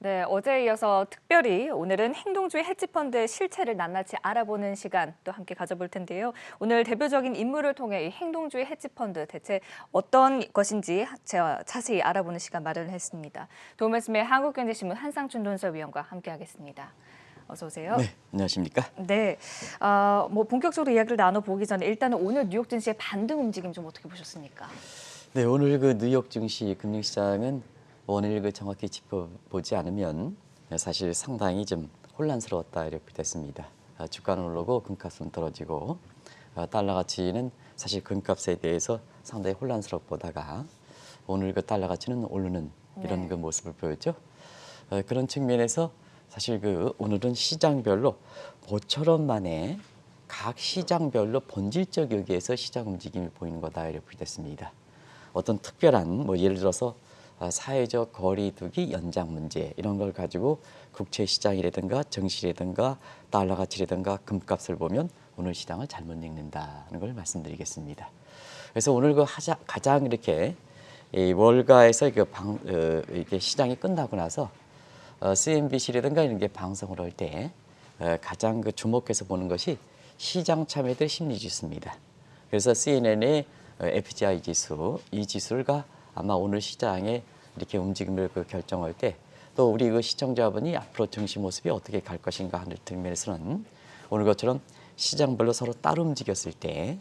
네, 어제에 이어서 특별히 오늘은 행동주의 헤지펀드의 실체를 낱낱이 알아보는 시간 또 함께 가져볼 텐데요. 오늘 대표적인 인물을 통해 이 행동주의 헤지펀드 대체 어떤 것인지 제가 자세히 알아보는 시간 마련했습니다. 도움말씀의 한국경제신문 한상춘 논설위원과 함께하겠습니다. 어서 오세요. 네, 안녕하십니까? 네, 본격적으로 이야기를 나눠보기 전에 일단은 오늘 뉴욕 증시의 반등 움직임 좀 어떻게 보셨습니까? 네, 오늘 그 뉴욕 증시 금융시장은 오늘 그 정확히 짚어보지 않으면 사실 상당히 좀 혼란스러웠다 이렇게 됐습니다. 주가는 오르고 금값은 떨어지고 달러 가치는 사실 금값에 대해서 상당히 혼란스럽보다가 오늘 그 달러 가치는 오르는 이런 그 모습을 보였죠. 그런 측면에서 사실 그 오늘은 시장별로 모처럼 만에 각 시장별로 본질적 여기에서 시장 움직임이 보이는 거다 이렇게 됐습니다. 어떤 특별한 예를 들어서 사회적 거리두기 연장 문제 이런 걸 가지고 국채 시장이라든가 증시라든가 달러 가치라든가 금값을 보면 오늘 시장을 잘못 읽는다는 걸 말씀드리겠습니다. 그래서 오늘 그 가장 이렇게 이 월가에서 이게 시장이 끝나고 나서 CNBC라든가 이런 게 방송을 할 때 가장 그 주목해서 보는 것이 시장 참여들 심리 지수입니다. 그래서 CNN의 FGI 지수, 이 지수가 아마 오늘 시장에 이렇게 움직임을 결정할 때 또 우리 그 시청자분이 앞으로 증시 모습이 어떻게 갈 것인가 하는 측면에서는 오늘 것처럼 시장별로 서로 따로 움직였을 때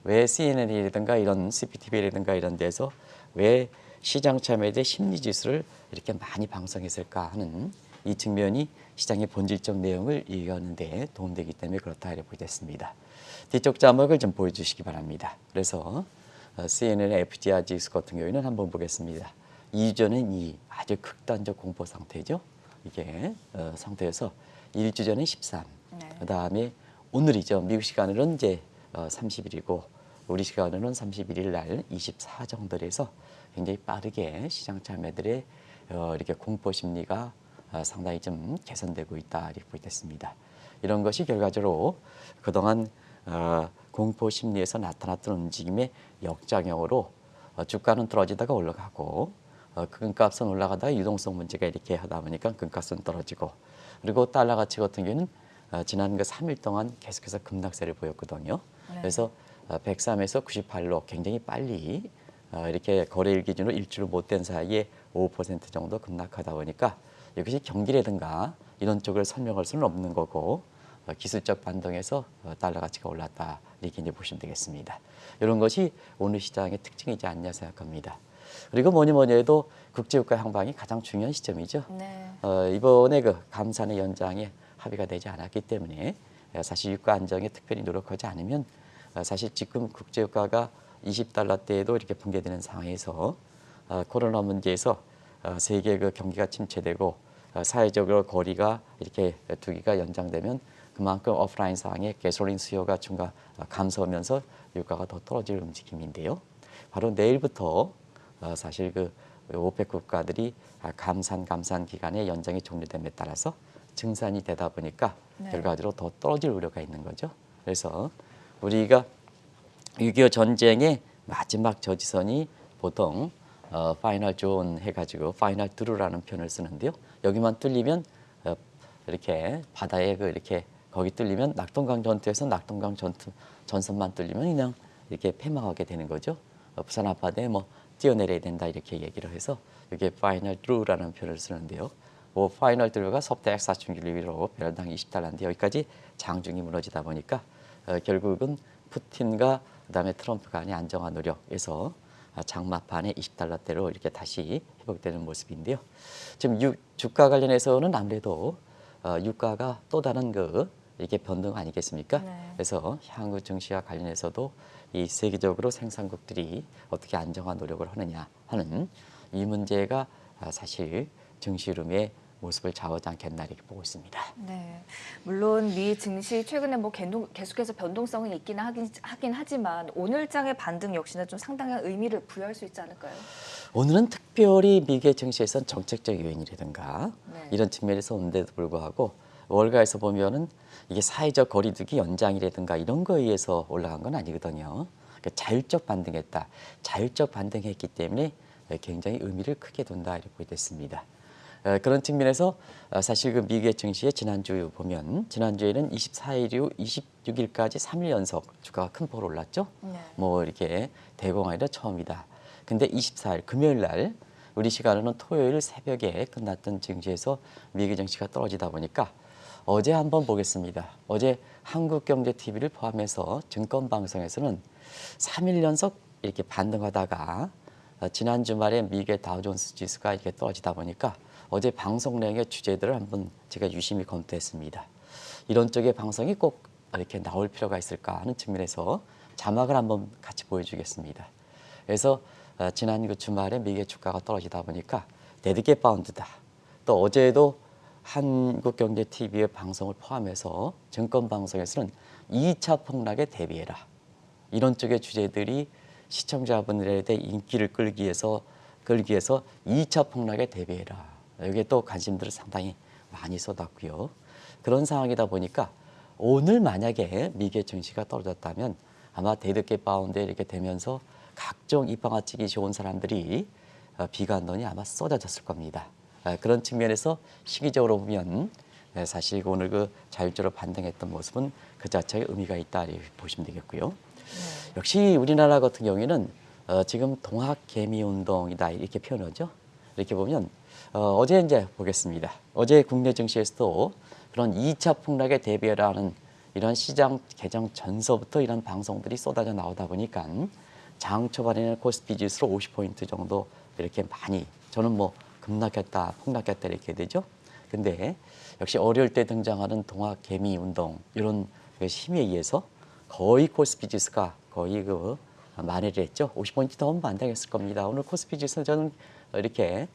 왜 CNN이라든가 이런 CPTV라든가 이런 데서 왜 시장 참여에 대해 심리 지수를 이렇게 많이 방송했을까 하는 이 측면이 시장의 본질적 내용을 이해하는 데 도움되기 때문에 그렇다 이렇게 됐습니다. 뒤쪽 자막을 좀 보여주시기 바랍니다. 그래서 CNN의 FGI 지수 같은 경우에는 한번 보겠습니다. 2주 전엔 아주 극단적 공포 상태죠. 이게 상태에서 1주 전에 13, 그다음에 오늘이죠. 미국 시간으로는 이제 30일이고 우리 시간으로는 31일 날 24 정도 돼서 굉장히 빠르게 시장 참여들의 이렇게 공포 심리가 상당히 좀 개선되고 있다 이렇게 보겠습니다. 이런 것이 결과적으로 그동안 공포 심리에서 나타났던 움직임의 역작용으로 주가는 떨어지다가 올라가고 금값은 올라가다가 유동성 문제가 이렇게 하다 보니까 금값은 떨어지고 그리고 달러 가치 같은 경우는 지난 그 3일 동안 계속해서 급락세를 보였거든요. 그래서 103에서 98로 굉장히 빨리 이렇게 거래일 기준으로 일주일 못된 사이에 5% 정도 급락하다 보니까 이것이 경기라든가 이런 쪽을 설명할 수는 없는 거고 기술적 반등에서 달러 가치가 올랐다 이렇게 이제 보시면 되겠습니다. 이런 것이 오늘 시장의 특징이지 않냐 생각합니다. 그리고 뭐니 해도 국제유가 향방이 가장 중요한 시점이죠. 네. 이번에 그 감산의 연장에 합의가 되지 않았기 때문에 사실 유가 안정에 특별히 노력하지 않으면 사실 지금 국제유가가 20달러대에도 이렇게 붕괴되는 상황에서 코로나 문제에서 세계 그 경기가 침체되고 사회적으로 거리가 이렇게 두기가 연장되면 그만큼 오프라인 상황에 가솔린 수요가 감소하면서 유가가 더 떨어질 움직임인데요. 바로 내일부터 사실 그 오펙 국가들이 감산 기간의 연장이 종료됨에 따라서 증산이 되다 보니까 결과적으로 더 떨어질 우려가 있는 거죠. 그래서 우리가 6.25 전쟁의 마지막 저지선이 보통 파이널 존 해가지고 파이널 드루라는 표현을 쓰는데요. 여기만 뚫리면 이렇게 바다에 이렇게 거기 뚫리면 낙동강 전투에서 낙동강 전선만 뚫리면 그냥 이렇게 패망하게 되는 거죠. 부산 앞바다에 뛰어내려야 된다 이렇게 얘기를 해서 이게 파이널 드루라는 표현을 쓰는데요. 파이널 드루가 서부터 X4,000km로 배럴당 20달러인데 여기까지 장중이 무너지다 보니까 결국은 푸틴과 그다음에 트럼프 간의 안정화 노력에서 장마판에 20달러대로 이렇게 다시 회복되는 모습인데요. 지금 주가 관련해서는 아무래도 유가가 또 다른 이게 변동 아니겠습니까? 그래서 향후 증시와 관련해서도 이 세계적으로 생산국들이 어떻게 안정화 노력을 하느냐 하는 이 문제가 사실 증시 흐름의 모습을 좌우하지 않겠나 이렇게 보고 있습니다. 네, 물론 미 증시 최근에 계속해서 변동성은 있긴 하긴 하지만 오늘장의 반등 역시나 좀 상당한 의미를 부여할 수 있지 않을까요? 오늘은 특별히 미국의 증시에선 정책적 요인이라든가 이런 측면에서 오는데도 불구하고 월가에서 보면은 이게 사회적 거리두기 연장이라든가 이런 거에 의해서 올라간 건 아니거든요. 그러니까 자율적 반등했다. 자율적 반등했기 때문에 굉장히 의미를 크게 둔다 이렇게 됐습니다. 그런 측면에서 사실 그 미국의 증시에 지난주 보면 지난주에는 24일 이후 26일까지 3일 연속 주가가 큰 폭으로 올랐죠. 네. 뭐 이렇게 대공황이라 처음이다. 근데 24일 금요일 날 우리 시간으로는 토요일 새벽에 끝났던 증시에서 미국 증시가 떨어지다 보니까 어제 한번 보겠습니다. 어제 한국경제TV를 포함해서 증권방송에서는 3일 연속 이렇게 반등하다가 지난 주말에 미국의 다우존스 지수가 이렇게 떨어지다 보니까 어제 방송 내용의 주제들을 한번 제가 유심히 검토했습니다. 이런 쪽의 방송이 꼭 이렇게 나올 필요가 있을까 하는 측면에서 자막을 한번 같이 보여주겠습니다. 그래서 지난 그 주말에 미국의 주가가 떨어지다 보니까 데드캣 바운드다. 또 어제도 한국경제TV의 방송을 포함해서 증권방송에서는 2차 폭락에 대비해라. 이런 쪽의 주제들이 시청자분들에 대해 인기를 끌기 위해서 2차 폭락에 대비해라. 여기에 또 관심들을 상당히 많이 쏟았고요. 그런 상황이다 보니까 오늘 만약에 미국의 증시가 떨어졌다면 아마 데드캣 바운드에 이렇게 되면서 각종 입방아치기 좋은 사람들이 비관론이 아마 쏟아졌을 겁니다. 그런 측면에서 시기적으로 보면 사실 오늘 그 자율적으로 반등했던 모습은 그 자체에 의미가 있다 이렇게 보시면 되겠고요. 역시 우리나라 같은 경우에는 지금 동학개미운동이다 이렇게 표현하죠. 이렇게 보면 어제 이제 보겠습니다. 어제 국내 증시에서도 그런 2차 폭락에 대비하라는 이런 시장 개정 전서부터 이런 방송들이 쏟아져 나오다 보니까 장 초반에는 코스피 지수로 50포인트 정도 이렇게 많이 저는 뭐 급락했다 폭락했다 이렇게 되죠. 근데 역시 어려울 때 등장하는 동학개미운동 이런 힘에 의해서 거의 코스피 지수가 거의 그 만회를 했죠. 50포인트 더 하면 안 되겠을 겁니다. 오늘 코스피 지수 저는 이렇게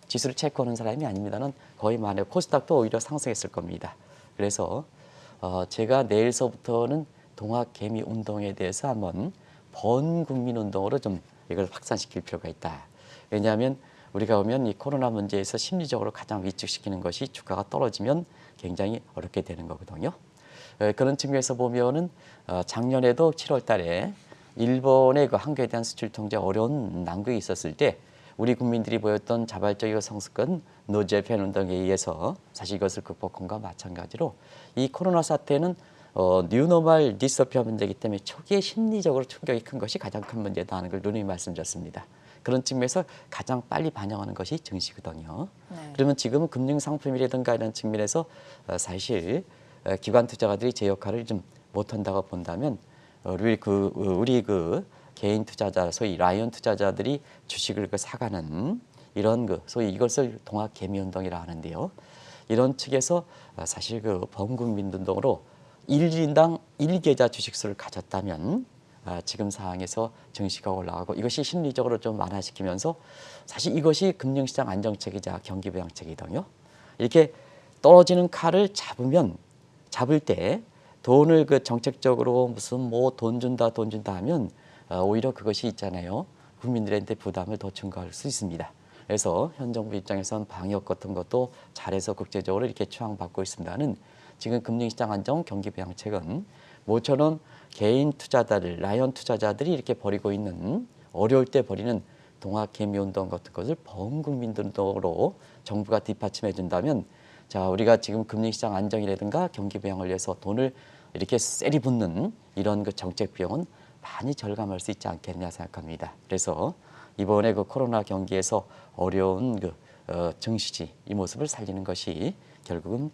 지수를 체크하는 사람이 아닙니다는 거의 만회. 코스닥도 오히려 상승했을 겁니다. 그래서 제가 내일서부터는 동학개미 운동에 대해서 한번 번국민 운동으로 좀 이걸 확산시킬 필요가 있다. 왜냐하면 우리가 보면 이 코로나 문제에서 심리적으로 가장 위축시키는 것이 주가가 떨어지면 굉장히 어렵게 되는 거거든요. 그런 측면에서 보면은 작년에도 7월 달에 일본의 그 한국에 대한 수출 통제 어려운 난국이 있었을 때 우리 국민들이 보였던 자발적이고 성숙한 노재팬 운동에 의해서 사실 이것을 극복한 것과 마찬가지로 이 코로나 사태는 뉴노멀 디스토피아 문제이기 때문에 초기에 심리적으로 충격이 큰 것이 가장 큰 문제다 하는 걸 누누이 말씀드렸습니다. 그런 측면에서 가장 빨리 반영하는 것이 증시거든요. 네. 그러면 지금은 금융상품이라든가 이런 측면에서 사실 기관 투자가들이 제 역할을 좀 못한다고 본다면 우리 그 개인 투자자 소위 라이언 투자자들이 주식을 사가는 이런 소위 이것을 동학개미운동이라 하는데요. 이런 측에서 사실 그 범국민운동으로 1인당 1계좌 주식수를 가졌다면 지금 상황에서 증시가 올라가고 이것이 심리적으로 좀 완화시키면서 사실 이것이 금융시장 안정책이자 경기부양책이거든요. 이렇게 떨어지는 칼을 잡을 때 돈을 그 정책적으로 무슨 뭐 돈 준다 하면 오히려 그것이 있잖아요. 국민들한테 부담을 더 증가할 수 있습니다. 그래서 현 정부 입장에서는 방역 같은 것도 잘해서 국제적으로 이렇게 추앙받고 있습니다는 지금 금융시장 안정 경기부양책은 모처럼 개인 투자자들, 라이언 투자자들이 이렇게 벌이고 있는 어려울 때 벌이는 동학개미운동 같은 것을 범국민운동으로 정부가 뒷받침해 준다면 자 우리가 지금 금융시장 안정이라든가 경기부양을 위해서 돈을 이렇게 세리 붓는 이런 그 정책 비용은 많이 절감할 수 있지 않겠냐 생각합니다. 그래서 이번에 그 코로나 경기에서 어려운 그 증시지 이 모습을 살리는 것이 결국은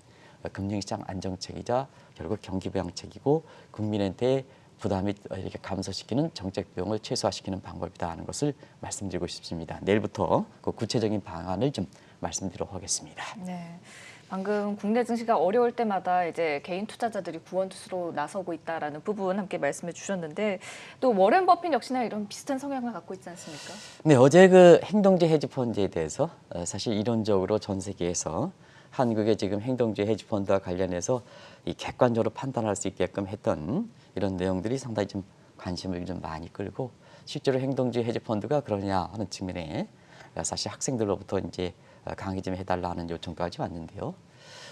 금융시장 안정책이자 결국 경기부양책이고 국민한테 부담이 이렇게 감소시키는 정책 비용을 최소화시키는 방법이다 하는 것을 말씀드리고 싶습니다. 내일부터 그 구체적인 방안을 좀 말씀드리도록 하겠습니다. 네. 방금 국내 증시가 어려울 때마다 이제 개인 투자자들이 구원투수로 나서고 있다라는 부분 함께 말씀해 주셨는데 또 워렌 버핏 역시나 이런 비슷한 성향을 갖고 있지 않습니까? 네, 어제 그 행동주의 헤지펀드에 대해서 사실 이론적으로 전 세계에서 한국의 지금 행동주의 헤지펀드와 관련해서 이 객관적으로 판단할 수 있게끔 했던 이런 내용들이 상당히 좀 관심을 좀 많이 끌고 실제로 행동주의 헤지펀드가 그러냐 하는 측면에 사실 학생들로부터 이제 강의 좀 해달라는 요청까지 왔는데요.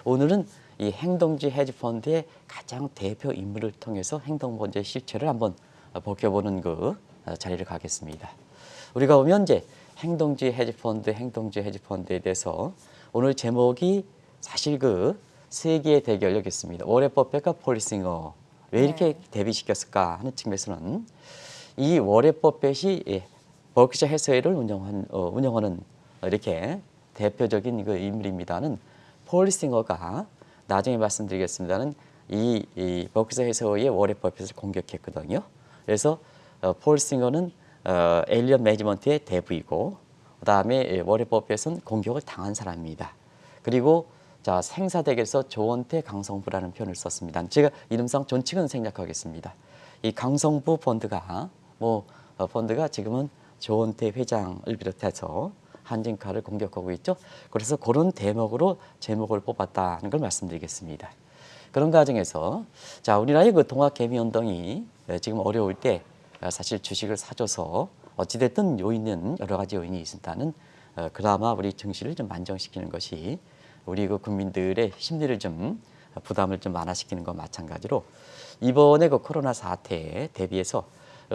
오늘은 이 행동주의 헤지펀드의 가장 대표 인물을 통해서 행동펀드의 실체를 한번 벗겨보는 그 자리를 가겠습니다. 우리가 보면 이제 행동주의 헤지펀드에 대해서 오늘 제목이 사실 그 세계의 대결이겠습니다. 워렌 버핏과 폴 싱어 왜 이렇게 대비시켰을까 하는 측면에서는 이 워렌 버핏이 버크셔 해서웨이를 운영하는 이렇게 대표적인 그 인물입니다는 폴 싱어가 나중에 말씀드리겠습니다는 이 버크셔 해서웨이의 워렌 버핏을 공격했거든요. 그래서 폴 싱어는 엘리엇 매니지먼트의 대부이고 그다음에 워렌 버핏은 공격을 당한 사람입니다. 그리고 자 생사대결에서 조원태 강성부라는 표현을 썼습니다. 제가 이름상 존칭은 생략하겠습니다. 이 강성부 펀드가 펀드가 지금은 조원태 회장을 비롯해서 한진카를 공격하고 있죠. 그래서 그런 대목으로 제목을 뽑았다는 걸 말씀드리겠습니다. 그런 과정에서 자 우리나라의 그 동학개미운동이 지금 어려울 때 사실 주식을 사줘서 어찌됐든 요인은 여러 가지 요인이 있다는 그나마 우리 증시를 좀 안정시키는 것이 우리 그 국민들의 심리를 좀 부담을 좀 완화시키는 것 마찬가지로 이번에 그 코로나 사태에 대비해서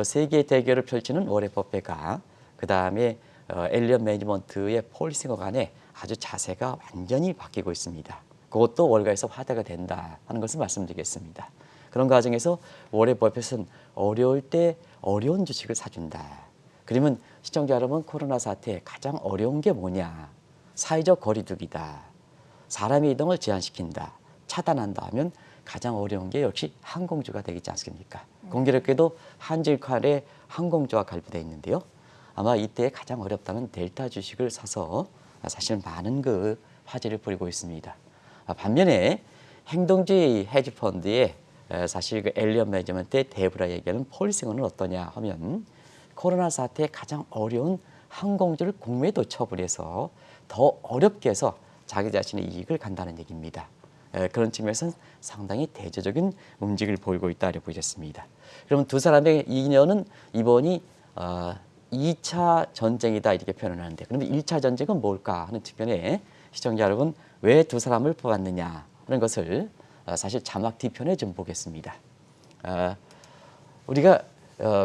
세계 대결을 펼치는 워렌 버핏과 그 다음에 엘리엇 매니지먼트의 폴 싱어 간에 아주 자세가 완전히 바뀌고 있습니다. 그것도 월가에서 화제가 된다 하는 것을 말씀드리겠습니다. 그런 과정에서 워렌 버핏은 어려울 때 어려운 주식을 사준다. 그러면 시청자 여러분 코로나 사태에 가장 어려운 게 뭐냐? 사회적 거리두기다. 사람의 이동을 제한시킨다. 차단한다 하면 가장 어려운 게 역시 항공주가 되겠지 않습니까? 공교롭게도 한진칼에 항공주와 관련되어 있는데요. 아마 이때 가장 어렵다는 델타 주식을 사서 사실 많은 그 화제를 부리고 있습니다. 반면에 행동주의 헤지펀드의 사실 그 엘리엇 매니지먼트의 대부라 얘기하는 폴 싱어는 어떠냐 하면 코로나 사태에 가장 어려운 항공주를 공매도 처분해서 더 어렵게 해서 자기 자신의 이익을 간다는 얘기입니다. 그런 측면에서는 상당히 대조적인 움직임을 보이고 있다고 보셨습니다. 그러면 두 사람의 인연은 이번이 2차 전쟁이다 이렇게 표현을 하는데 그러면 1차 전쟁은 뭘까 하는 측면에 시청자 여러분 왜 두 사람을 뽑았느냐 하는 것을 사실 자막 뒤편에 좀 보겠습니다. 우리가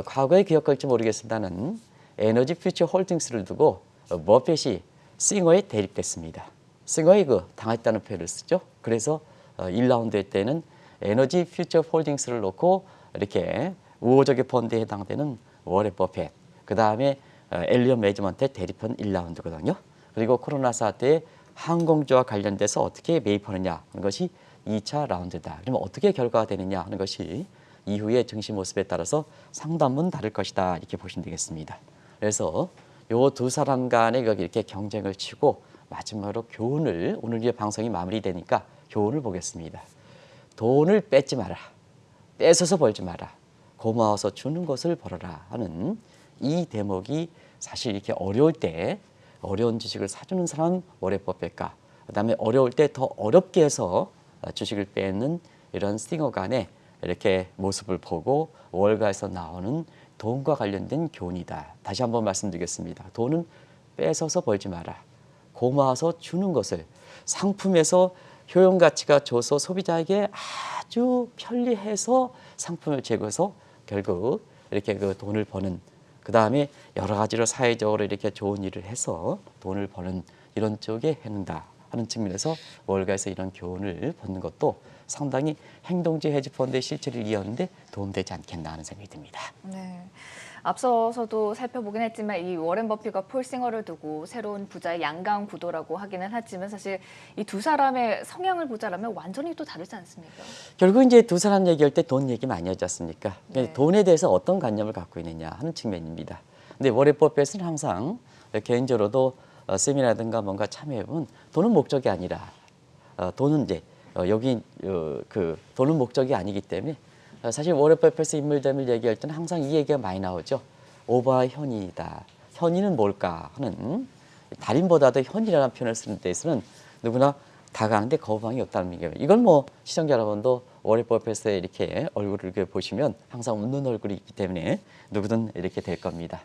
과거에 기억할지 모르겠습니다는 에너지 퓨처 홀딩스를 두고 버핏이 싱어에 대립됐습니다. 싱어에 당했다는 표현을 쓰죠. 그래서 1라운드 때는 에너지 퓨처 홀딩스를 놓고 이렇게 우호적의 펀드에 해당되는 워렌 버핏, 그 다음에 엘리엇 매니지먼트의 대립한 1라운드거든요. 그리고 코로나 사태에 항공주와 관련돼서 어떻게 매입하느냐 하는 것이 2차 라운드다. 그러면 어떻게 결과가 되느냐 하는 것이 이후의 증시 모습에 따라서 상당분 다를 것이다 이렇게 보시면 되겠습니다. 그래서 요 두 사람 간에 이렇게 경쟁을 치고 마지막으로 교훈을 오늘 이 방송이 마무리되니까 교훈을 보겠습니다. 돈을 뺏지 마라. 뺏어서 벌지 마라. 고마워서 주는 것을 벌어라 하는 이 대목이 사실 이렇게 어려울 때 어려운 주식을 사주는 사람 워렌 버핏과 그다음에 어려울 때 더 어렵게 해서 주식을 뺏는 이런 싱어 간의 이렇게 모습을 보고 월가에서 나오는 돈과 관련된 교훈이다. 다시 한번 말씀드리겠습니다. 돈은 뺏어서 벌지 마라. 고마워서 주는 것을 상품에서 효용 가치가 줘서 소비자에게 아주 편리해서 상품을 제공해서 결국 이렇게 그 돈을 버는 그 다음에 여러 가지로 사회적으로 이렇게 좋은 일을 해서 돈을 버는 이런 쪽에 해낸다 하는 측면에서 월가에서 이런 교훈을 받는 것도 상당히 행동주의 헤지펀드의 실체를 이해하는데 도움되지 않겠나 하는 생각이 듭니다. 네. 앞서서도 살펴보긴 했지만 이 워렌 버핏과 폴 싱어를 두고 새로운 부자의 양강 구도라고 하기는 하지만 사실 이 두 사람의 성향을 보자라면 완전히 또 다르지 않습니까? 결국 이제 두 사람 얘기할 때 돈 얘기 많이 하지 않습니까? 네. 돈에 대해서 어떤 관념을 갖고 있느냐 하는 측면입니다. 근데 워렌 버핏은 항상 개인적으로도 세미나라든가 뭔가 참여해보면 돈은 목적이 아니라 돈은 이제 여기 그 돈은 목적이 아니기 때문에 사실 워렌 버핏의 인물됨을 얘기할 때는 항상 이 얘기가 많이 나오죠. 오바 현인이다. 현인은 뭘까 하는 달인보다도 현이라는 표현을 쓰는 데에서는 누구나 다가가는데 거부감이 없다는 얘기예요. 이건 뭐 시청자 여러분도 워렌 버핏의 이렇게 얼굴을 보시면 항상 웃는 얼굴이 있기 때문에 누구든 이렇게 될 겁니다.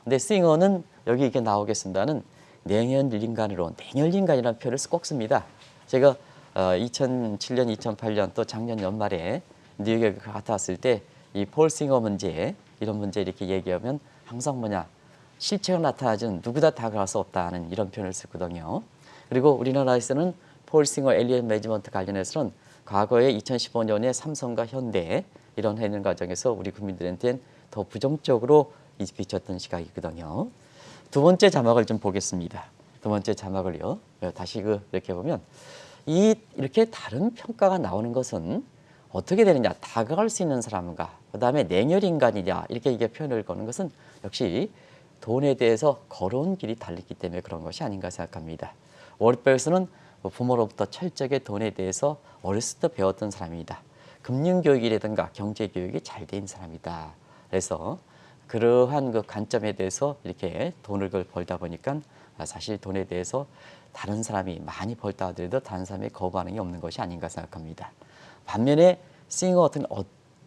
근데 싱어는 여기 이렇게 나오겠습니다는 내년인간으로 내년인간이라는 표현을 꼭 씁니다. 제가 2007년, 2008년 또 작년 연말에 뉴욕에 갔다 왔을 때 이 폴 싱어 문제 이런 문제 이렇게 얘기하면 항상 뭐냐 실체가 나타나지는 누구다 다가갈 수 없다는 이런 표현을 쓰거든요. 그리고 우리나라에서는 폴 싱어 엘리엇 매니지먼트 관련해서는 과거에 2015년에 삼성과 현대 이런 해는 과정에서 우리 국민들한테는 더 부정적으로 비쳤던 시각이거든요. 두 번째 자막을 좀 보겠습니다. 두 번째 자막을요. 다시 이렇게 보면 이렇게 다른 평가가 나오는 것은 어떻게 되느냐, 다가갈 수 있는 사람과 그다음에 냉혈 인간이냐 이렇게 이게 표현을 거는 것은 역시 돈에 대해서 걸어온 길이 달렸기 때문에 그런 것이 아닌가 생각합니다. 워렌 버핏은 부모로부터 철저하게 돈에 대해서 어렸을 때 배웠던 사람이다. 금융교육이라든가 경제교육이 잘 된 사람이다. 그래서 그러한 그 관점에 대해서 이렇게 돈을 벌다 보니까 사실 돈에 대해서 다른 사람이 많이 벌다 하더라도 다른 사람이 거부 반응이 없는 것이 아닌가 생각합니다. 반면에 싱어 같은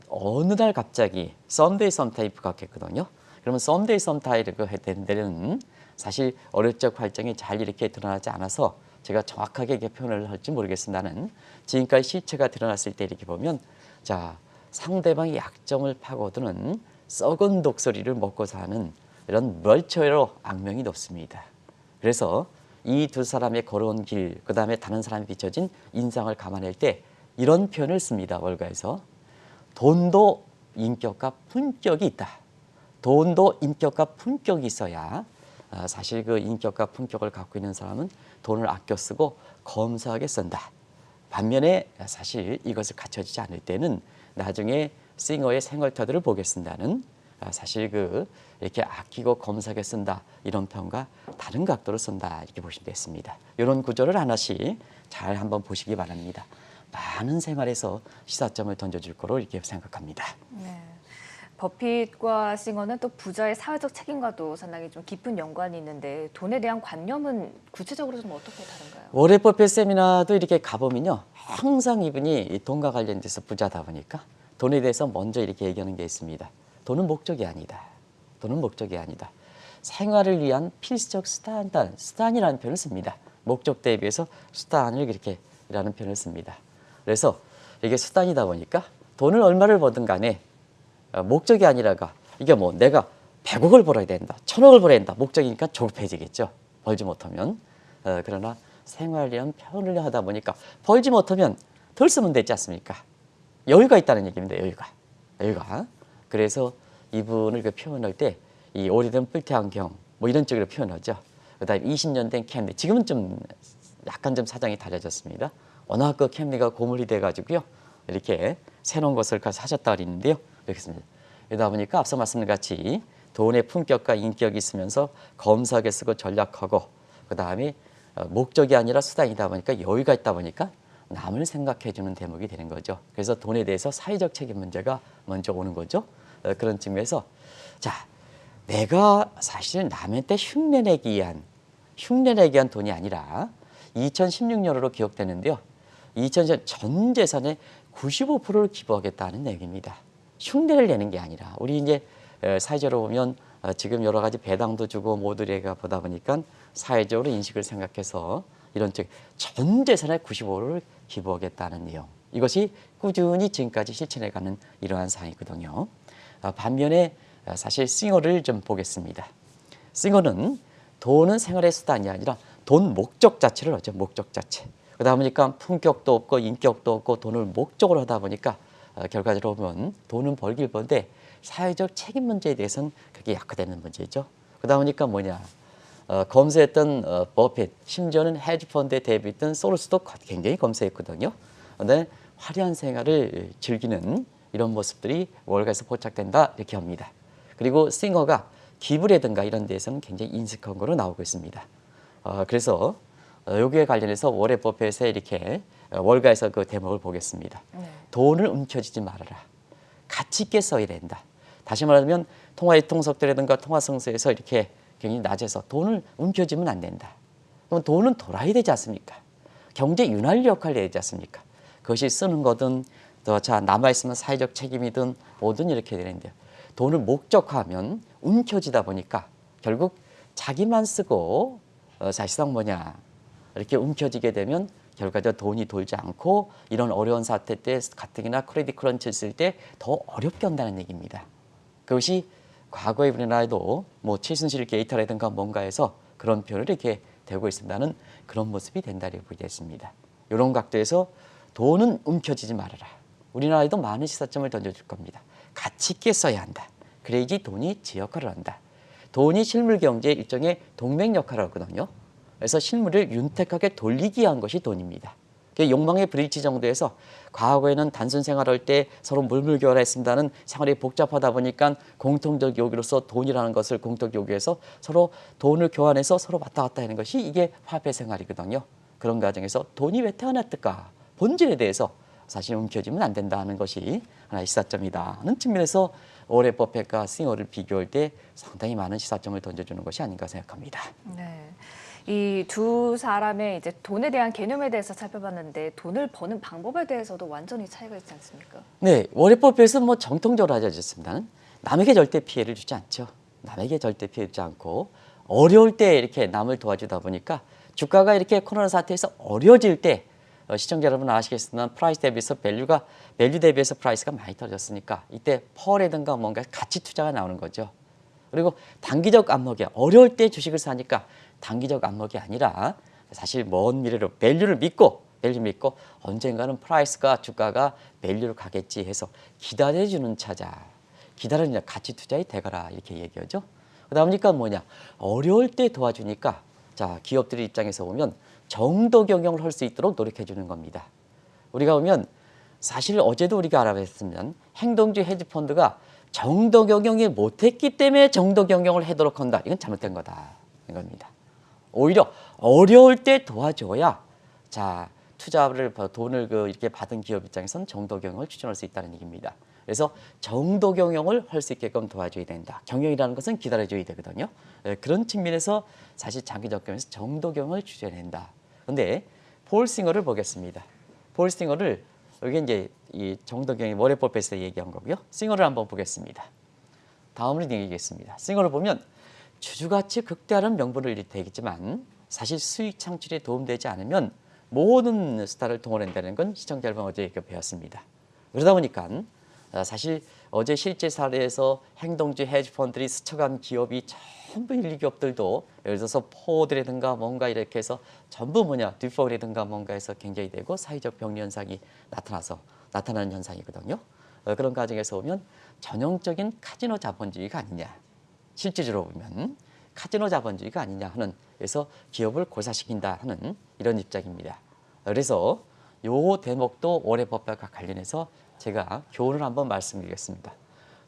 어느 날 갑자기 썸데이 썸타입 같겠거든요. 그러면 썸데이 썸타입을 된 데는 사실 어릴 적 활정이 잘 이렇게 드러나지 않아서 제가 정확하게 이렇게 표현을 할지 모르겠습니다는 지금까지 실체가 드러났을 때 이렇게 보면 자 상대방의 약점을 파고드는 썩은 독소리를 먹고 사는 이런 멀처로 악명이 높습니다. 그래서 이 두 사람의 걸어온 길, 그 다음에 다른 사람이 비춰진 인상을 감안할 때 이런 표현을 씁니다. 월가에서 돈도 인격과 품격이 있다. 돈도 인격과 품격이 있어야 사실 그 인격과 품격을 갖고 있는 사람은 돈을 아껴 쓰고 검소하게 쓴다. 반면에 사실 이것을 갖춰지지 않을 때는 나중에 싱어의 생활터들을 보게 쓴다는 사실 이렇게 아끼고 검소하게 쓴다 이런 표현과 다른 각도로 쓴다 이렇게 보시면 됐습니다. 이런 구조를 하나씩 잘 한번 보시기 바랍니다. 많은 생활에서 시사점을 던져줄 거로 이렇게 생각합니다. 네. 버핏과 싱어는 또 부자의 사회적 책임과도 상당히 좀 깊은 연관이 있는데 돈에 대한 관념은 구체적으로 좀 어떻게 다른가요? 워렌 버핏 세미나도 이렇게 가보면요. 항상 이분이 돈과 관련돼서 부자다 보니까 돈에 대해서 먼저 이렇게 얘기하는 게 있습니다. 돈은 목적이 아니다. 돈은 목적이 아니다. 생활을 위한 필수적 수단이라는 표현을 씁니다. 목적 대비해서 수단을 이렇게 라는 표현을 씁니다. 그래서 이게 수단이다 보니까 돈을 얼마를 벌든 간에 목적이 아니라가 이게 뭐 내가 100억을 벌어야 된다, 1000억을 벌어야 된다 목적이니까 조급해지겠죠. 벌지 못하면. 그러나 생활이란 표현을 하다 보니까 벌지 못하면 덜 쓰면 되지 않습니까? 여유가 있다는 얘기입니다. 여유가. 그래서 이분을 표현할 때 이 오래된 뿔테 안경 뭐 이런 쪽으로 표현하죠. 그다음에 20년 된 캠리, 지금은 좀 약간 좀 사정이 달라졌습니다. 워낙 그 캠리가 고물이 돼가지고요. 이렇게 새로운 것을 사셨다 그랬는데요. 이렇게 씁니다. 이러다 보니까 앞서 말씀드린 같이 돈의 품격과 인격이 있으면서 검소하게 쓰고 전략하고 그 다음에 목적이 아니라 수단이다 보니까 여유가 있다 보니까 남을 생각해 주는 대목이 되는 거죠. 그래서 돈에 대해서 사회적 책임 문제가 먼저 오는 거죠. 그런 측면에서 자 내가 사실 남한테 흉내내기 위한 돈이 아니라 2016년으로 기억되는데요. 2000년 전 재산의 95%를 기부하겠다는 얘기입니다. 흉내를 내는 게 아니라 우리 이제 사회적으로 보면 지금 여러 가지 배당도 주고 모두에게 보다 보니까 사회적으로 인식을 생각해서 이런 전 재산의 95%를 기부하겠다는 내용. 이것이 꾸준히 지금까지 실천해가는 이러한 사항이거든요. 반면에 사실 싱어를 좀 보겠습니다. 싱어는 돈은 생활의 수단이 아니라 돈 목적 자체를 하죠. 목적 자체. 그러다 보니까 품격도 없고 인격도 없고 돈을 목적으로 하다 보니까 결과적으로 보면 돈은 벌길 버는데 사회적 책임 문제에 대해서는 그게 약화되는 문제죠. 그러다 보니까 뭐냐. 검수했던 버핏, 심지어는 헤지펀드에 대비했던 소로스도 굉장히 검수했거든요. 그런데 화려한 생활을 즐기는 이런 모습들이 월가에서 포착된다 이렇게 합니다. 그리고 싱어가 기부라든가 이런 데에서는 굉장히 인식한 거로 나오고 있습니다. 그래서 여기에 관련해서 워렌 버핏의 이렇게 월가에서 그 대목을 보겠습니다. 돈을 움켜쥐지 말아라. 가치 있게 써야 된다. 다시 말하면 통화 유통석들이라든가 통화성서에서 이렇게 굉장히 낮아서 돈을 움켜쥐면 안 된다. 그럼 돈은 돌아야 되지 않습니까? 경제 윤활유 역할을 해야 되지 않습니까? 그것이 쓰는 거든 또 남아있으면 사회적 책임이든 뭐든 이렇게 되는데요. 돈을 목적화하면 움켜쥐다 보니까 결국 자기만 쓰고 사실상 뭐냐 이렇게 움켜쥐게 되면 결과적으로 돈이 돌지 않고 이런 어려운 사태 때 가뜩이나 크레딧 크런치를 쓸 때 더 어렵게 한다는 얘기입니다. 그것이 과거의 우리나라에도 뭐 최순실 게이트라든가 뭔가 해서 그런 표현을 이렇게 되고 있습니다는 그런 모습이 된다고 보겠습니다. 이런 각도에서 돈은 움켜쥐지 말아라. 우리나라에도 많은 시사점을 던져줄 겁니다. 가치 있게 써야 한다. 그래야지 돈이 제 역할을 한다. 돈이 실물 경제의 일종의 동맹 역할을 하거든요. 그래서 실물을 윤택하게 돌리기 위한 것이 돈입니다. 욕망의 브릿지 정도에서 과거에는 단순 생활할 때 서로 물물교환했습니다는 생활이 복잡하다 보니까 공통적 요구로서 돈이라는 것을 공통 요구해서 서로 돈을 교환해서 서로 왔다 갔다 하는 것이 이게 화폐 생활이거든요. 그런 과정에서 돈이 왜 태어났을까? 본질에 대해서 사실 움켜쥐면 안 된다는 것이 하나의 시사점이다 하는 측면에서 오래 버핏과 싱어를 비교할 때 상당히 많은 시사점을 던져주는 것이 아닌가 생각합니다. 네. 이 두 사람의 이제 돈에 대한 개념에 대해서 살펴봤는데 돈을 버는 방법에 대해서도 완전히 차이가 있지 않습니까? 네, 워렌 버핏은 뭐 정통적으로 알려졌습니다는 남에게 절대 피해를 주지 않죠. 남에게 절대 피해 주지 않고 어려울 때 이렇게 남을 도와주다 보니까 주가가 이렇게 코로나 사태에서 어려워질 때 시청자 여러분 아시겠지만 프라이스 대비해서 밸류 대비해서 프라이스가 많이 떨어졌으니까 이때 펄이든가 뭔가 가치 투자가 나오는 거죠. 그리고 단기적 안목이 어려울 때 주식을 사니까 단기적 안목이 아니라 사실 먼 미래로 밸류 믿고 언젠가는 프라이스가 주가가 밸류로 가겠지 해서 기다려주는 차자. 기다리는 가치 투자의 대가라 이렇게 얘기하죠. 그러다 보니까 뭐냐 어려울 때 도와주니까 자 기업들의 입장에서 보면 정도 경영을 할 수 있도록 노력해 주는 겁니다. 우리가 보면 사실 어제도 우리가 알아봤으면 행동주의 헤지펀드가 정도 경영이 못했기 때문에 정도 경영을 하도록 한다. 이건 잘못된 거다. 이겁니다. 오히려 어려울 때 도와줘야 자 투자를 돈을 이렇게 받은 기업 입장에서는 정도 경영을 추진할 수 있다는 얘기입니다. 그래서 정도 경영을 할 수 있게끔 도와줘야 된다. 경영이라는 것은 기다려줘야 되거든요. 그런 측면에서 사실 장기적 경영에서 정도 경영을 추진한다. 그런데 폴 싱어를 보겠습니다. 폴 싱어를 여기 이제 이 정도 경영 워렌 버핏에서 얘기한 거고요. 싱어를 한번 보겠습니다. 다음으로 얘기하겠습니다. 싱어를 보면 주주가치 극대화는 명분을 되겠지만 사실 수익 창출에 도움되지 않으면 모든 스타를 동원한다는 건 시청자 여러분 어제 배웠습니다. 그러다 보니까 사실 어제 실제 사례에서 행동주의 헤지펀드들이 스쳐간 기업이 전부 일기업들도 예를 들어서 포드라든가 뭔가 이렇게 해서 전부 듀포라든가 뭔가 해서 굉장히 되고 사회적 병리 현상이 나타나는 현상이거든요. 그런 과정에서 보면 전형적인 카지노 자본주의가 아니냐. 실질적으로 보면 카지노 자본주의가 아니냐 하는 그래서 기업을 고사시킨다 하는 이런 입장입니다. 그래서 요 대목도 워렌 버핏과 관련해서 제가 교훈을 한번 말씀드리겠습니다.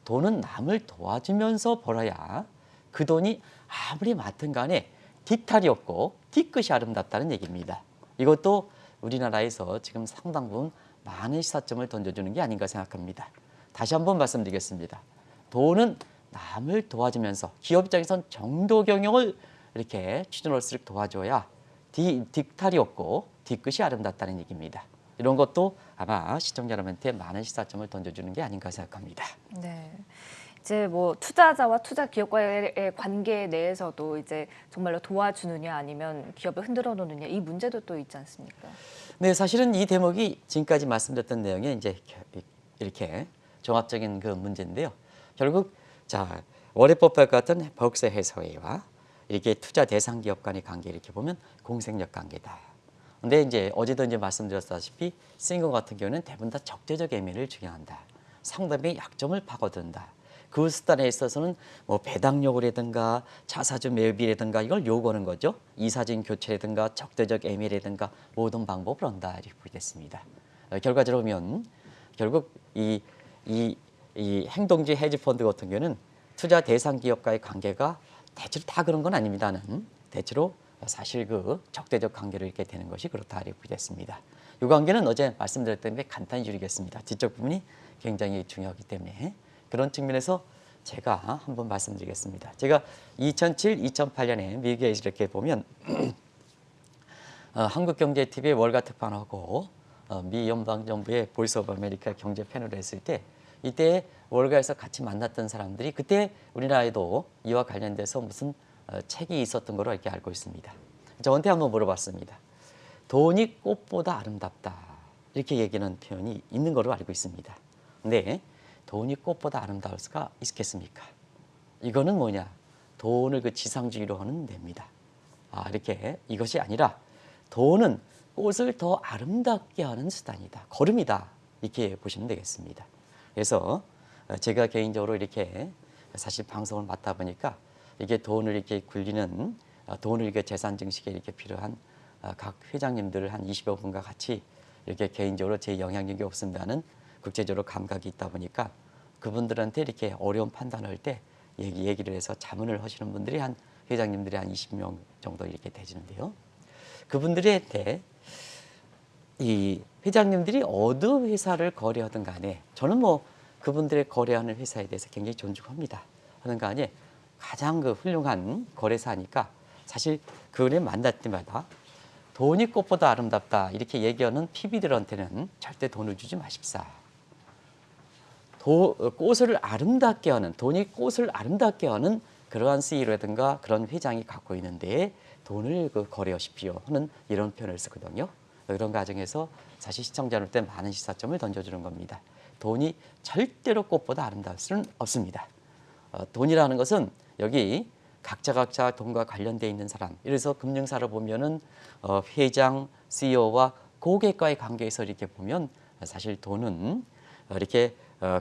돈은 남을 도와주면서 벌어야 그 돈이 아무리 많든 간에 뒷탈이 없고 뒤끝이 아름답다는 얘기입니다. 이것도 우리나라에서 지금 상당 부분 많은 시사점을 던져주는 게 아닌가 생각합니다. 다시 한번 말씀드리겠습니다. 돈은 남을 도와주면서 기업 입장에선 정도 경영을 이렇게 추진할수록 도와줘야 뒷탈이 없고 뒤끝이 아름답다는 얘기입니다. 이런 것도 아마 시청자 여러분한테 많은 시사점을 던져주는 게 아닌가 생각합니다. 네. 이제 뭐 투자자와 투자 기업과의 관계 내에서도 이제 정말로 도와주느냐 아니면 기업을 흔들어 놓느냐 이 문제도 또 있지 않습니까? 네, 사실은 이 대목이 지금까지 말씀드렸던 내용에 이제 이렇게 종합적인 그 문제인데요. 결국 자 워렌 버핏 같은 버크셔 해서웨이와 이렇게 투자 대상 기업 간의 관계 이렇게 보면 공생력 관계다. 근데 이제 어제도 이제 말씀드렸다시피 싱어 같은 경우는 대부분 다 적대적 애매를 중요한다. 상대방의 약점을 파고든다. 그 수단에 있어서는 뭐 배당료라든가 자사주 매입이라든가 이걸 요구하는 거죠. 이사진 교체라든가 적대적 애매라든가 모든 방법을 한다 이렇게 보겠습니다. 결과적으로 보면 결국 이 행동주의 헤지펀드 같은 경우는 투자 대상 기업과의 관계가 대체로 다 그런 건 아닙니다는 대체로 사실 그 적대적 관계로 이렇게 되는 것이 그렇다 이렇게 보겠습니다. 이 관계는 어제 말씀드렸던 데 간단히 줄이겠습니다. 뒤쪽 부분이 굉장히 중요하기 때문에 그런 측면에서 제가 한번 말씀드리겠습니다. 제가 2007, 2008년에 미국에 이렇게 보면 한국경제TV의 월가 특판하고 미 연방정부의 보이스 오브 아메리카 경제 패널을 했을 때 이때 월가에서 같이 만났던 사람들이 그때 우리나라에도 이와 관련돼서 무슨 책이 있었던 걸로 이렇게 알고 있습니다. 저한테 한번 물어봤습니다. 돈이 꽃보다 아름답다 이렇게 얘기하는 표현이 있는 걸로 알고 있습니다. 근데 돈이 꽃보다 아름다울 수가 있겠습니까? 이거는 뭐냐? 돈을 그 지상주의로 하는 데입니다. 이렇게 이것이 아니라 돈은 꽃을 더 아름답게 하는 수단이다. 걸음이다. 이렇게 보시면 되겠습니다. 그래서 제가 개인적으로 이렇게 사실 방송을 맡다 보니까 이게 돈을 이렇게 굴리는 돈을 이렇게 재산 증식에 이렇게 필요한 각 회장님들 한 20여 분과 같이 이렇게 개인적으로 제 영향력이 없습니다는 국제적으로 감각이 있다 보니까 그분들한테 이렇게 어려운 판단을 할 때 얘기를 해서 자문을 하시는 분들이 한 회장님들이 한 20명 정도 이렇게 되시는데요. 그분들한테 이 회장님들이 어느 회사를 거래하든 간에 저는 뭐 그분들의 거래하는 회사에 대해서 굉장히 존중합니다. 하는 간에 가장 그 훌륭한 거래사니까 사실 그분을 만날 때마다 돈이 꽃보다 아름답다 이렇게 얘기하는 PB들한테는 절대 돈을 주지 마십사. 꽃을 아름답게 하는 돈이 꽃을 아름답게 하는 그러한 CEO라든가 그런 회장이 갖고 있는데 돈을 거래하십시오 하는 이런 표현을 쓰거든요. 이런 과정에서 사실 시청자한테 많은 시사점을 던져주는 겁니다. 돈이 절대로 꽃보다 아름다울 수는 없습니다. 돈이라는 것은 여기 각자 돈과 관련되어 있는 사람. 그래서 금융사를 보면은 회장, CEO와 고객과의 관계에서 이렇게 보면 사실 돈은 이렇게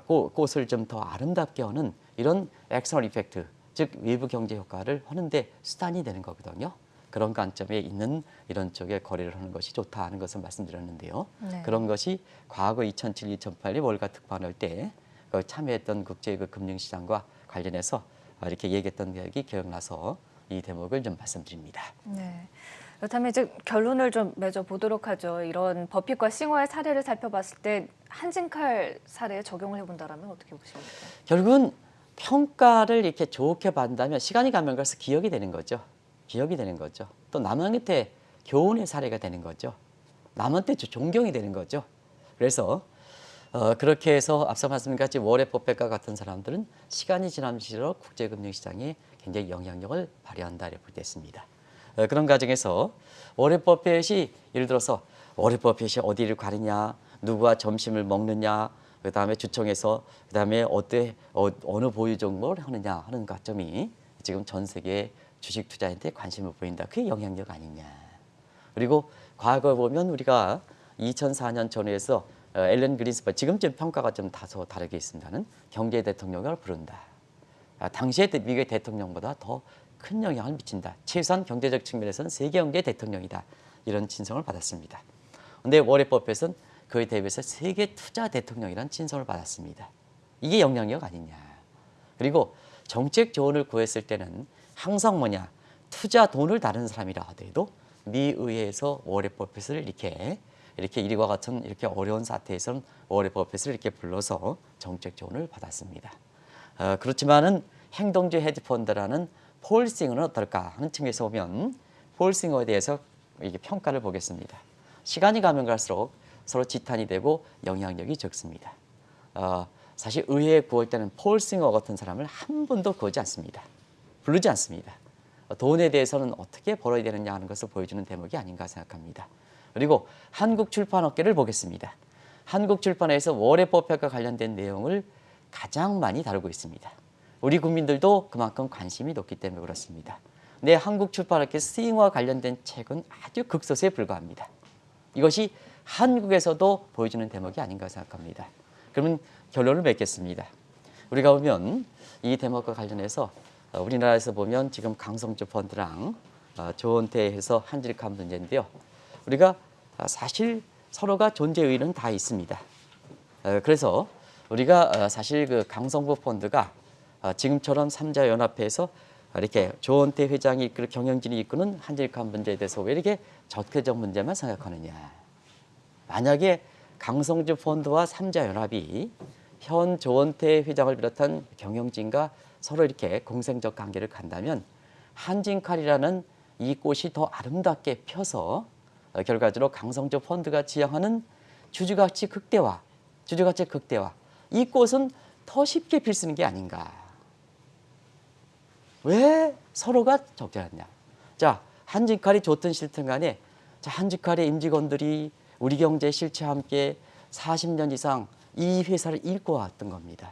꽃을 좀 더 아름답게 하는 이런 엑스터널 이펙트, 즉 외부 경제 효과를 하는데 수단이 되는 거거든요. 그런 관점에 있는 이런 쪽에 거래를 하는 것이 좋다 하는 것을 말씀드렸는데요. 네. 그런 것이 과거 2007, 2008년 월가 특판할 때 참여했던 국제 금융시장과 관련해서 이렇게 얘기했던 기억이 기억나서 이 대목을 좀 말씀드립니다. 네. 그렇다면 이제 결론을 좀 맺어 보도록 하죠. 이런 버핏과 싱어의 사례를 살펴봤을 때 한진칼 사례에 적용을 해본다라면 어떻게 보십니까? 결국은 평가를 이렇게 좋게 받는다면 시간이 가면 갈수록 기억이 되는 거죠. 기억이 되는 거죠. 또 남한테 교훈의 사례가 되는 거죠. 남한테 존경이 되는 거죠. 그래서 그렇게 해서 앞서 말씀드린 같이 워렌 버핏과 같은 사람들은 시간이 지날수록 국제금융시장에 굉장히 영향력을 발휘한다 이렇게 볼 때 있습니다. 그런 과정에서 워렌 버핏이 예를 들어서 워렌 버핏이 어디를 가느냐, 누구와 점심을 먹느냐, 그 다음에 주총에서 그 다음에 어느 보유 종목을 하느냐 하는 관점이 지금 전 세계 주식 투자인한테 관심을 보인다. 그게 영향력 아니냐. 그리고 과거에 보면 우리가 2004년 전후에서 앨런 그린스pan 지금쯤 평가가 좀 다소 다르게 있습니다는 경제 대통령을 부른다. 당시의 미국의 대통령보다 더 큰 영향을 미친다. 최소한 경제적 측면에서는 세계 경제 대통령이다. 이런 칭송을 받았습니다. 그런데 워렌 버핏은 그에 대비해서 세계 투자 대통령이라는 칭송을 받았습니다. 이게 영향력 아니냐. 그리고 정책 조언을 구했을 때는 항상 뭐냐. 투자 돈을 다루는 사람이라 하더라도 미 의회에서 워렌 버핏을 이렇게 이와 같은 이렇게 어려운 사태에서는 워렌 버핏을 이렇게 불러서 정책 조언을 받았습니다. 그렇지만은 행동주의 헤지펀드라는 폴 싱어는 어떨까 하는 측면에서 보면 폴 싱어에 대해서 이게 평가를 보겠습니다. 시간이 가면 갈수록 서로 지탄이 되고 영향력이 적습니다. 사실 의회에 구할 때는 폴 싱어 같은 사람을 한 번도 구하지 않습니다. 부르지 않습니다. 돈에 대해서는 어떻게 벌어야 되느냐 하는 것을 보여주는 대목이 아닌가 생각합니다. 그리고 한국 출판업계를 보겠습니다. 한국 출판에서 워렌 버핏과 관련된 내용을 가장 많이 다루고 있습니다. 우리 국민들도 그만큼 관심이 높기 때문에 그렇습니다. 근데 한국 출판업계 스윙과 관련된 책은 아주 극소수에 불과합니다. 이것이 한국에서도 보여주는 대목이 아닌가 생각합니다. 그러면 결론을 맺겠습니다. 우리가 보면 이 대목과 관련해서 우리나라에서 보면 지금 강성주 펀드랑 조은태에서 한질칸 문제인데요. 우리가 사실 서로가 존재 의의는 다 있습니다. 그래서 우리가 사실 그 강성부 펀드가 지금처럼 삼자연합회에서 이렇게 조은태 회장이 이끌 경영진이 이끄는 한질칸 문제에 대해서 왜 이렇게 적폐적 문제만 생각하느냐. 만약에 강성주 펀드와 삼자연합이 현 조은태 회장을 비롯한 경영진과 서로 이렇게 공생적 관계를 간다면 한진칼이라는 이 꽃이 더 아름답게 펴서 결과적으로 강성주 펀드가 지향하는 주주가치 극대화 이 꽃은 더 쉽게 필 수 있는 게 아닌가. 왜 서로가 적절하냐. 자, 한진칼이 좋든 싫든 간에 한진칼의 임직원들이 우리 경제 실체와 함께 40년 이상 이 회사를 읽고 왔던 겁니다.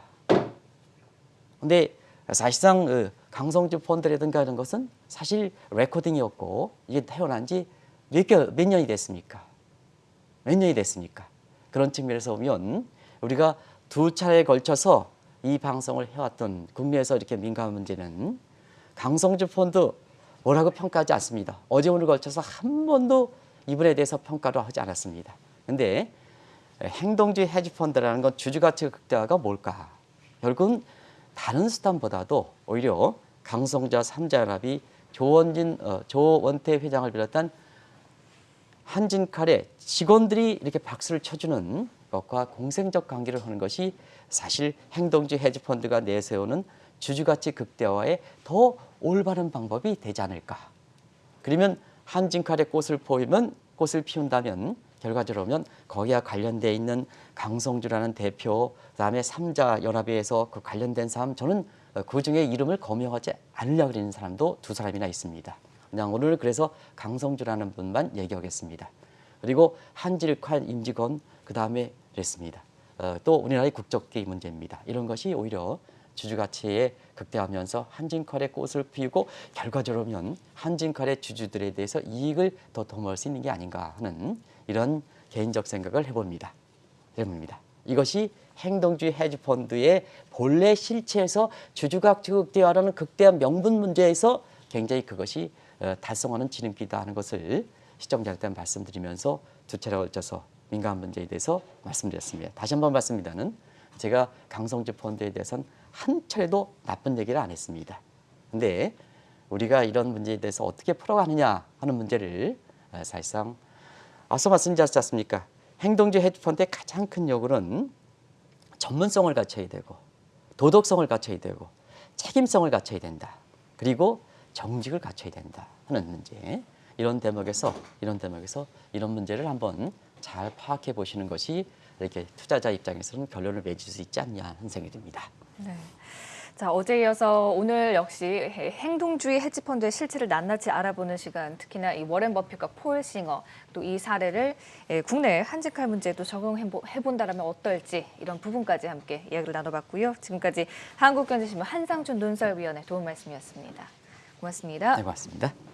근데 사실상 강성주 펀드라든가 이런 것은 사실 레코딩이었고 이게 태어난 지 몇 년이 됐습니까? 몇 년이 됐습니까? 그런 측면에서 보면 우리가 두 차례에 걸쳐서 이 방송을 해왔던 국내에서 이렇게 민감한 문제는 강성주 펀드 뭐라고 평가하지 않습니다. 어제 오늘 걸쳐서 한 번도 이분에 대해서 평가를 하지 않았습니다. 근데 행동주의 헤지펀드라는 건 주주가치 극대화가 뭘까? 결국은 다른 수단보다도 오히려 강성주와 삼자연합이 조원태 회장을 비롯한 한진칼의 직원들이 이렇게 박수를 쳐주는 것과 공생적 관계를 하는 것이 사실 행동주의 헤지펀드가 내세우는 주주가치 극대화의 더 올바른 방법이 되지 않을까. 그러면 한진칼의 꽃을 피운다면 결과적으로 보면 거기와 관련되어 있는 강성주라는 대표, 그다음에 삼자연합회에서 그 관련된 사람, 저는 그중에 이름을 거명하지 않으려고 하는 사람도 두 사람이나 있습니다. 그냥 오늘 그래서 강성주라는 분만 얘기하겠습니다. 그리고 한질칼 임직원, 그다음에 그랬습니다. 또 우리나라의 국적기 문제입니다. 이런 것이 오히려 주주가치에 극대화하면서 한진칼의 꽃을 피우고 결과적으로 보면 한진칼의 주주들에 대해서 이익을 더 도모할 수 있는 게 아닌가 하는 이런 개인적 생각을 해봅니다. 이것이 행동주의 헤지펀드의 본래 실체에서 주주가치 극대화라는 극대한 명분 문제에서 굉장히 그것이 달성하는 지름길이다 하는 것을 시청자한테 말씀드리면서 두 차례 걸쳐서 민감한 문제에 대해서 말씀드렸습니다. 다시 한번 말씀드리면 제가 강성주 펀드에 대해서는 한 차례도 나쁜 얘기를 안 했습니다. 근데 우리가 이런 문제에 대해서 어떻게 풀어가느냐 하는 문제를 사실상 앞서 말씀드렸지 않습니까? 행동주의 헤지펀드의 가장 큰 요구는 전문성을 갖춰야 되고 도덕성을 갖춰야 되고 책임성을 갖춰야 된다. 그리고 정직을 갖춰야 된다 하는 문제. 이런 대목에서 이런 문제를 한번 잘 파악해 보시는 것이 이렇게 투자자 입장에서는 결론을 맺을 수 있지 않냐 하는 생각이 듭니다. 네. 자, 어제 이어서 오늘 역시 행동주의 헤지펀드의 실체를 낱낱이 알아보는 시간, 특히나 이 워렌 버핏과 폴 싱어 또 이 사례를 국내 한직할 문제도 적용해 본다라면 어떨지 이런 부분까지 함께 이야기를 나눠봤고요. 지금까지 한국경제신문 한상준 논설위원의 도움 말씀이었습니다. 고맙습니다. 네, 고맙습니다.